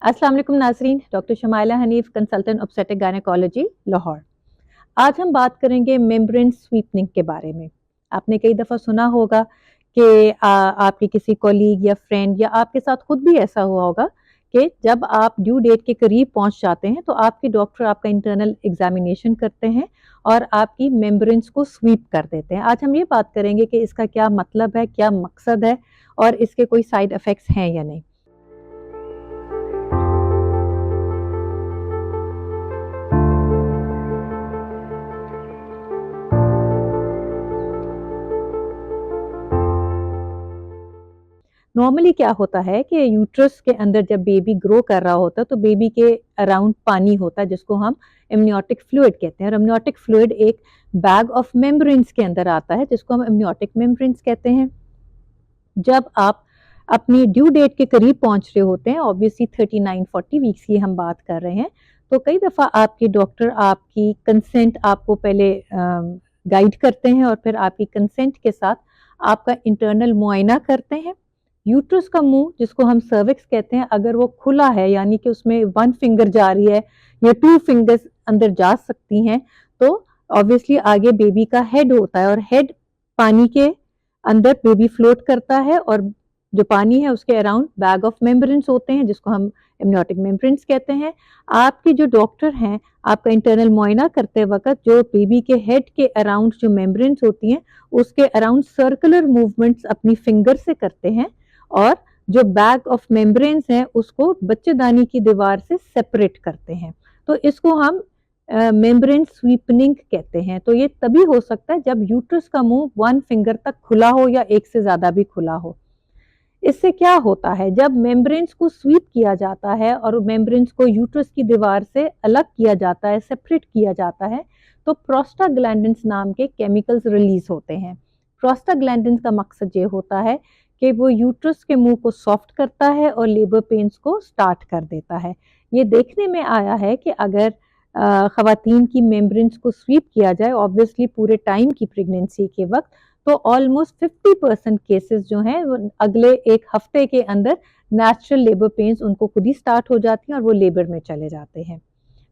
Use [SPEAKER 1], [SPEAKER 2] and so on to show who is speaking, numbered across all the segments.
[SPEAKER 1] अस्सलाम वालेकुम नाज़रीन, doctor Shamaila Hanif, consultant obstetric gynaecology, Lahore. आज हम बात करेंगे मेम्ब्रेन स्वीपनिंग के बारे में। आपने कई दफ़ा सुना होगा कि आपके किसी कॉलीग या फ्रेंड या आपके साथ खुद भी ऐसा हुआ होगा कि जब आप ड्यू डेट के करीब पहुंच जाते हैं तो आपके डॉक्टर आपका इंटरनल एग्जामिनेशन करते हैं और आपकी मेम्ब्रेन्स को स्वीप कर देते हैं। आज हम ये बात करेंगे कि इसका क्या मतलब है, क्या मकसद है और इसके कोई साइड इफ़ेक्ट्स हैं या नहीं। नॉर्मली क्या होता है कि यूट्रस के अंदर जब बेबी ग्रो कर रहा होता है तो बेबी के अराउंड पानी होता है जिसको हम एमनियोटिक फ्लूइड कहते हैं और एमनियोटिक फ्लूइड एक बैग ऑफ मेम्ब्रेन्स के अंदर आता है जिसको हम एमनियोटिक मेम्ब्रेन्स कहते हैं। जब आप अपनी ड्यू डेट के करीब पहुंच रहे होते हैं, ऑब्वियसली 39-40 वीक्स की हम बात कर रहे हैं, तो कई दफ़ा आपके डॉक्टर आपकी कंसेंट आपको पहले गाइड करते हैं और फिर आपकी कंसेंट के साथ आपका इंटरनल मुआयना करते हैं। यूट्रस का मुंह जिसको हम सर्विक्स कहते हैं, अगर वो खुला है यानी कि उसमें वन फिंगर जा रही है या टू फिंगर्स अंदर जा सकती हैं, तो ऑब्वियसली आगे बेबी का हेड होता है और हेड पानी के अंदर बेबी फ्लोट करता है और जो पानी है उसके अराउंड बैग ऑफ मेम्ब्रेन्स होते हैं जिसको हम एमनियोटिक मेम्ब्रेन्स कहते हैं। आपके जो डॉक्टर हैं आपका इंटरनल मुआयना करते वक्त जो बेबी के हेड के अराउंड जो मेम्ब्रेन्स होती हैं उसके अराउंड सर्कुलर मूवमेंट्स अपनी फिंगर से करते हैं और जो बैग ऑफ मेम्ब्रेन्स हैं उसको बच्चेदानी की दीवार से सेपरेट करते हैं। तो इसको हम मेम्ब्रेन स्वीपनिंग कहते हैं। तो ये तभी हो सकता है जब यूट्रस का मुंह वन फिंगर तक खुला हो या एक से ज्यादा भी खुला हो। इससे क्या होता है, जब मेम्ब्रेन्स को स्वीप किया जाता है और मेम्ब्रेन्स को यूट्रस की दीवार से अलग किया जाता है, सेपरेट किया जाता है, तो प्रोस्टाग्लैंडिन्स नाम के केमिकल्स रिलीज होते हैं। प्रोस्टाग्लैंडिन्स का मकसद ये होता है कि वो यूट्रस के मुंह को सॉफ्ट करता है और लेबर पेन्स को स्टार्ट कर देता है। ये देखने में आया है कि अगर खवातीन की मेम्ब्रेन्स को स्वीप किया जाए ऑब्वियसली पूरे टाइम की प्रेगनेंसी के वक्त, तो ऑलमोस्ट 50% केसेस जो हैं वो अगले एक हफ्ते के अंदर नेचुरल लेबर पेन्स उनको खुद ही स्टार्ट हो जाती हैं और वो लेबर में चले जाते हैं।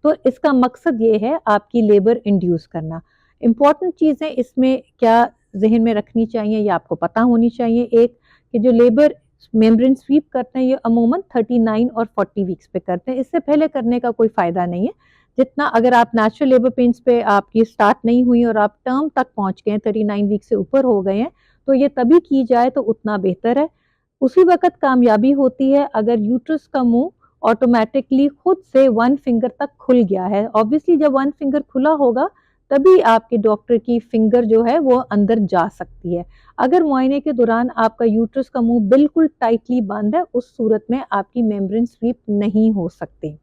[SPEAKER 1] तो इसका मकसद ये है आपकी लेबर इंड्यूस करना। इम्पॉर्टेंट चीज़ें इसमें क्या जहन में रखनी चाहिए या आपको पता होनी चाहिए, एक कि जो लेबर मेम्ब्रेन स्वीप करते हैं ये अमूमन 39 और 40 वीक्स पे करते हैं। इससे पहले करने का कोई फ़ायदा नहीं है। जितना अगर आप नेचुरल लेबर पेन्स पे आपकी स्टार्ट नहीं हुई और आप टर्म तक पहुंच गए हैं, 39 वीक से ऊपर हो गए हैं, तो ये तभी की जाए तो उतना बेहतर है। उसी वक्त कामयाबी होती है अगर यूट्रस का मुंह ऑटोमेटिकली खुद से वन फिंगर तक खुल गया है। ऑब्वियसली जब वन फिंगर खुला होगा तभी आपके डॉक्टर की फिंगर जो है वो अंदर जा सकती है। अगर मुआयने के दौरान आपका यूट्रस का मुंह बिल्कुल टाइटली बंद है, उस सूरत में आपकी मेम्ब्रेन स्वीप नहीं हो सकती।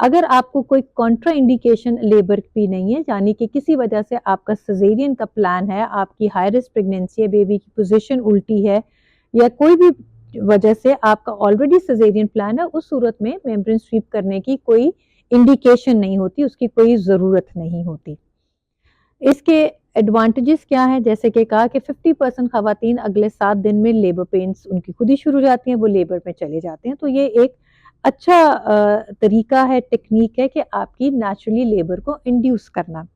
[SPEAKER 1] अगर आपको कोई कॉन्ट्रा इंडिकेशन लेबर भी नहीं है, यानी कि किसी वजह से आपका सिजेरियन का प्लान है, आपकी हाई रिस्क प्रेगनेंसी है, बेबी की पोजीशन उल्टी है या कोई भी वजह से आपका ऑलरेडी सिजेरियन प्लान है, उस सूरत में मेम्ब्रेन स्वीप करने की कोई इंडिकेशन नहीं होती, उसकी कोई ज़रूरत नहीं होती। इसके एडवांटेजेस क्या हैं, जैसे कि कहा कि 50% खवातीन अगले 7 दिन में लेबर पेन्स उनकी खुद ही शुरू हो जाती हैं, वो लेबर में चले जाते हैं। तो ये एक अच्छा तरीका है, टेक्निक है कि आपकी नेचुरली लेबर को इंड्यूस करना।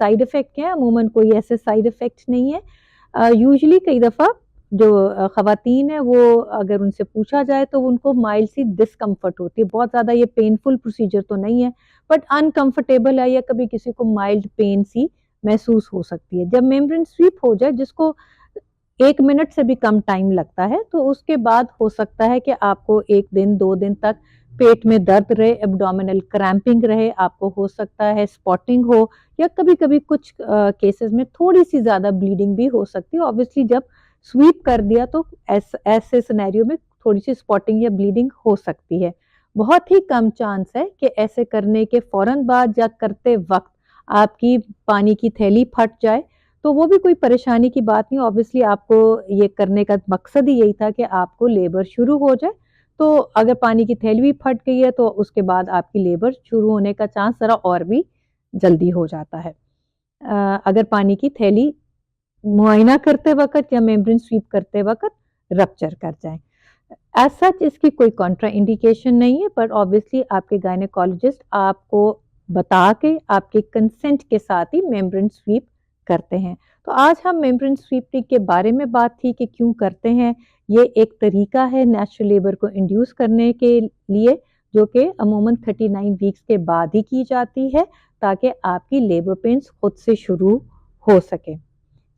[SPEAKER 1] साइड इफ़ेक्ट क्या है? अमूमन कोई ऐसे साइड इफ़ेक्ट नहीं है। यूजुअली कई दफ़ा जो खवातीन है वो अगर उनसे पूछा जाए तो उनको माइल्ड सी डिस्कम्फर्ट होती है। बहुत ज़्यादा ये पेनफुल प्रोसीजर तो नहीं है, बट अनकम्फर्टेबल है या कभी किसी को माइल्ड पेन सी महसूस हो सकती है। जब मेम्ब्रेन स्वीप हो जाए जिसको 1 मिनट से भी कम टाइम लगता है, तो उसके बाद हो सकता है कि आपको 1 दिन 2 दिन तक पेट में दर्द रहे, एब्डोमिनल क्रैम्पिंग रहे, आपको हो सकता है स्पॉटिंग हो या कभी-कभी कुछ केसेस में थोड़ी-सी ज़्यादा ब्लीडिंग भी हो सकती है। ऑब्वियसली जब स्वीप कर दिया तो ऐसे सिनेरियो में थोड़ी-सी स्पॉटिंग या ब्लीडिंग हो सकती है। बहुत ही कम चांस है कि ऐसे करने के फ़ौरन बाद या करते वक़्त आपकी पानी की थैली फट जाए, तो वो भी कोई परेशानी की बात नहीं। ऑब्वियसली आपको ये करने का मकसद ही यही था कि आपको लेबर शुरू हो जाए। तो अगर पानी की थैली भी फट गई है तो उसके बाद आपकी लेबर शुरू होने का चांस ज़रा और भी जल्दी हो जाता है। अगर पानी की थैली मुआयना करते वक़्त या मेम्ब्रेन स्वीप करते वक़्त रप्चर कर जाए। एज सच इसकी कोई कॉन्ट्रा इंडिकेशन नहीं है, पर ऑब्वियसली आपके गायनेकोलॉजिस्ट आपको बता के आपके कंसेंट के साथ ही मेम्ब्रेन स्वीप करते हैं। तो आज हम मेम्ब्रेन स्वीपिंग के बारे में बात थी कि क्यों करते हैं। ये एक तरीका है नेचुरल लेबर को इंड्यूस करने के लिए, जो कि अमूमन 39 वीक्स के बाद ही की जाती है, ताकि आपकी लेबर पेन्स खुद से शुरू हो सके।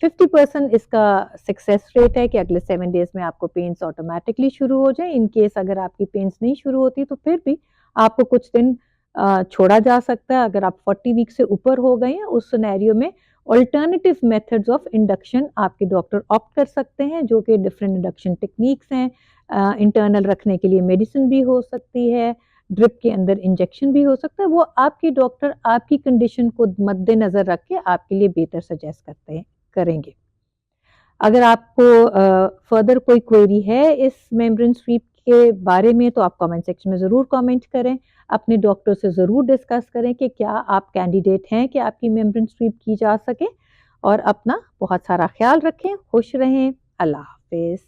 [SPEAKER 1] 50% इसका सक्सेस रेट है कि अगले 7 डेज में आपको पेन्स ऑटोमेटिकली शुरू हो जाए। इन केस अगर आपकी पेन्स नहीं शुरू होती तो फिर भी आपको कुछ दिन छोड़ा जा सकता है। अगर आप 40 वीक से ऊपर हो गए हैं, उस सिनेरियो में अल्टरनेटिव मेथड्स ऑफ इंडक्शन आपके डॉक्टर ऑप्ट कर सकते हैं, जो कि डिफरेंट इंडक्शन टेक्निक्स हैं। इंटरनल रखने के लिए मेडिसिन भी हो सकती है, ड्रिप के अंदर इंजेक्शन भी हो सकता है। वो आपकी डॉक्टर आपकी कंडीशन को मद्देनजर रख के आपके लिए बेहतर सजेस्ट करते हैं करेंगे। अगर आपको फर्दर कोई क्वेरी है इस मेम्ब्रेन स्वीप के बारे में तो आप कमेंट सेक्शन में ज़रूर कमेंट करें। अपने डॉक्टर से ज़रूर डिस्कस करें कि क्या आप कैंडिडेट हैं कि आपकी मेम्ब्रेन स्वीप की जा सके। और अपना बहुत सारा ख्याल रखें, खुश रहें। अल्लाह हाफिज़।